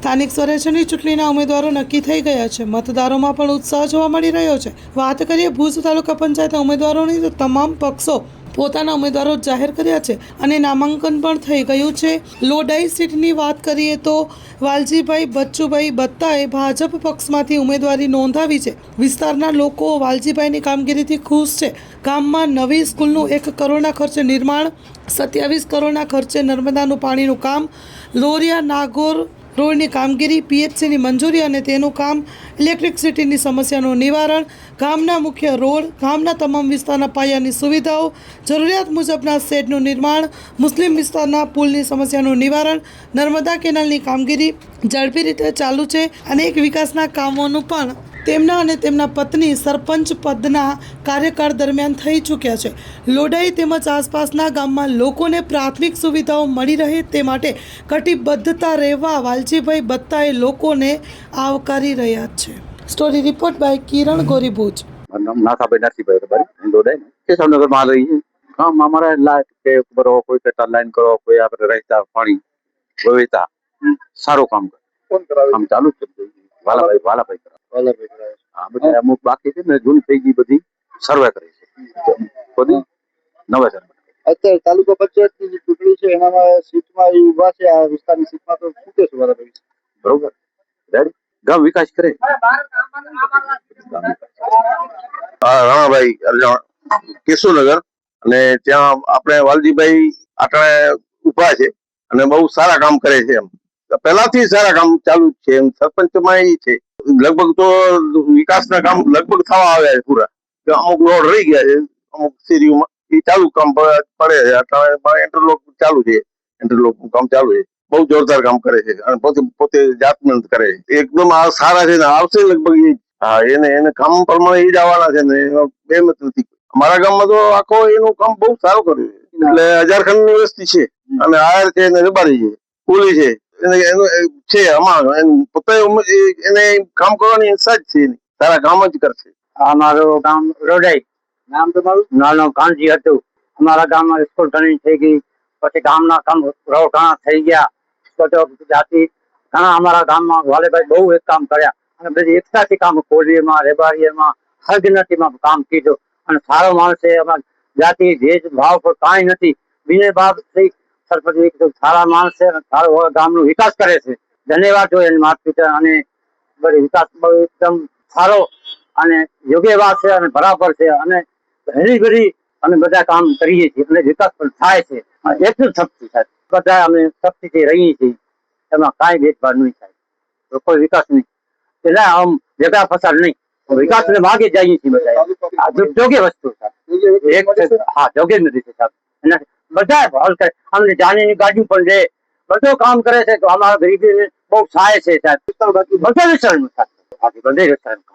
સ્થાનિક સ્વરાજ્યની ચૂંટણીના ઉમેદવારો નક્કી થઈ ગયા છે। મતદારોમાં પણ ઉત્સાહ જોવા મળી રહ્યો છે। વાત કરીએ ભુજ તાલુકા પંચાયતના ઉમેદવારોની તો તમામ પક્ષો પોતાના ઉમેદવારો જાહેર કર્યા છે અને નામાંકન પણ થઈ ગયું છે। લોડાઈ સીટની વાત કરીએ તો વાલજીભાઈ બચ્ચુભાઈ બત્તાએ ભાજપ પક્ષમાંથી ઉમેદવારી નોંધાવી છે। વિસ્તારના લોકો વાલજીભાઈની કામગીરીથી ખુશ છે। ગામમાં નવી સ્કૂલનું 1 કરોડના ખર્ચે નિર્માણ, 27 કરોડના ખર્ચે નર્મદાનું પાણીનું કામ, લોરિયા નાગોર રોડની કામગીરી, પીએચસીની મંજૂરી અને તેનું કામ, ઇલેક્ટ્રિસિટીની સમસ્યાનું નિવારણ, ગામના મુખ્ય રોડ, ગામના તમામ વિસ્તારના પાયાની સુવિધાઓ, જરૂરિયાત મુજબના શેડનું નિર્માણ, મુસ્લિમ વિસ્તારના પુલની સમસ્યાનું નિવારણ, નર્મદા કેનાલની કામગીરી ઝડપી રીતે ચાલુ છે। અનેક વિકાસના કામોનું પણ તેમના અને તેમના પત્ની સરપંચ પદના કાર્યકાળ દરમિયાન થઈ ચૂક્યા છે। લોડાઈ તેમજ આસપાસના ગામમાં લોકોને પ્રાથમિક સુવિધાઓ મળી રહે તે માટે કટિબદ્ધતા રહેવા વાલજીભાઈ બત્તાએ લોકોને આવકારી રહ્યા છે। स्टोरी रिपोर्ट बाय किरण गौरी भुज। नाथाभाई नरसिंहभाई रबारी लोडाई केशवनगर में आ रही है। काम हमारा लाइट के करो, कोई कटा लाइन करो, कोई आप रहता पानी व्यवस्था सारो काम कर कौन करावे हम चालू कर दे वालाभाई करावे हां બધા અમુક બાકી છે ને જૂન થઈ ગઈ બધી સર્વે કરી છે બધી નવા સર્વે અત્યારે તાલુકા પંચાયતની જે ચૂંટણી છે એનામાં સીટમાં એ ઉભા છે આ વિસ્તારની સીટમાં તો શું કે છે વાલાભાઈ બરોબર રેડી ગામ વિકાસ કરે રાણાભાઈ કેશુનગર અને ત્યાં આપણે વાલજીભાઈ આટણે ઉભા છે અને બહુ સારા કામ કરે છે એમ પહેલાથી સારા કામ ચાલુ છે એમ સરપંચમાં એ છે લગભગ તો વિકાસના કામ લગભગ થવા આવ્યા છે પૂરા અમુક રોડ રહી ગયા છે અમુક શેરીઓમાં એ ચાલુ કામ પડે છે એટલે ઇન્ટરલોક ચાલુ છે ઇન્ટરલોકનું કામ ચાલુ છે બહુ જોરદાર કામ કરે છે અને પોતે જાત મહેનત કરે છે એકદમ આ સારા છે ને આવશે લગભગ એ હા એને કામ પ્રમાણે એ જ આવવાના છે ને બે મત નથી અમારા ગામમાં તો આખો એનું કામ બહુ સારું કર્યું છે એટલે 1000 ખંડની વસ્તી છે અને આયર છે ને રબારી છે પુલી છે એનું છે આમાં પોતે એને કામ કરવાની ઈચ્છા જ છે સારા કામ જ કરશે અમારું ગામ રોડાઈ નામ તમારું નાનું કાનજી હતું અમારા ગામમાં સ્કૂલ ઘણી થઈ ગઈ પછી ગામના કામ રોડ ઘણા થઈ ગયા તો જાતિ ઘણા અમારા ગામમાં વાલેભાઈ બહુ એક કામ કર્યા અને બધી એકતાથી કામ કોલીમાં રેબારીમાં હર જ્ઞાતિમાં કામ કીધું અને સારો માણસ છે અમારા જાતિ ભેદ ભાવ પર કાંઈ નથી બીજે બાપ થઈ સરપંચ સારા માણસ છે અને સારો ગામનો વિકાસ કરે છે ધન્યવાદ હોય એને માતા પિતા અને બધી વિકાસ બહુ એકદમ સારો અને યોગ્ય વાત છે અને બરાબર છે અને ઘણી બધી અમે બધા કામ કરીએ છીએ અને વિકાસ પણ થાય છે એટલું શક્તિ થાય બધા અમે શક્તિથી રહીએ છીએ એમાં કાંઈ ભેદભાવ નહીં થાય કોઈ વિકાસ નહીં એટલે આમ જગા ફસાડ નહીં વિકાસ ને માગે જઈએ છીએ બધા યોગ્ય વસ્તુ હા યોગ્ય નથી સાહેબ બધા હલ કરે અમને જાણીની ગાડી પણ છે બધું કામ કરે છે તો અમારા ગરીબી બહુ સહાય છે સાહેબ બધો વિચાર બધે વિચાર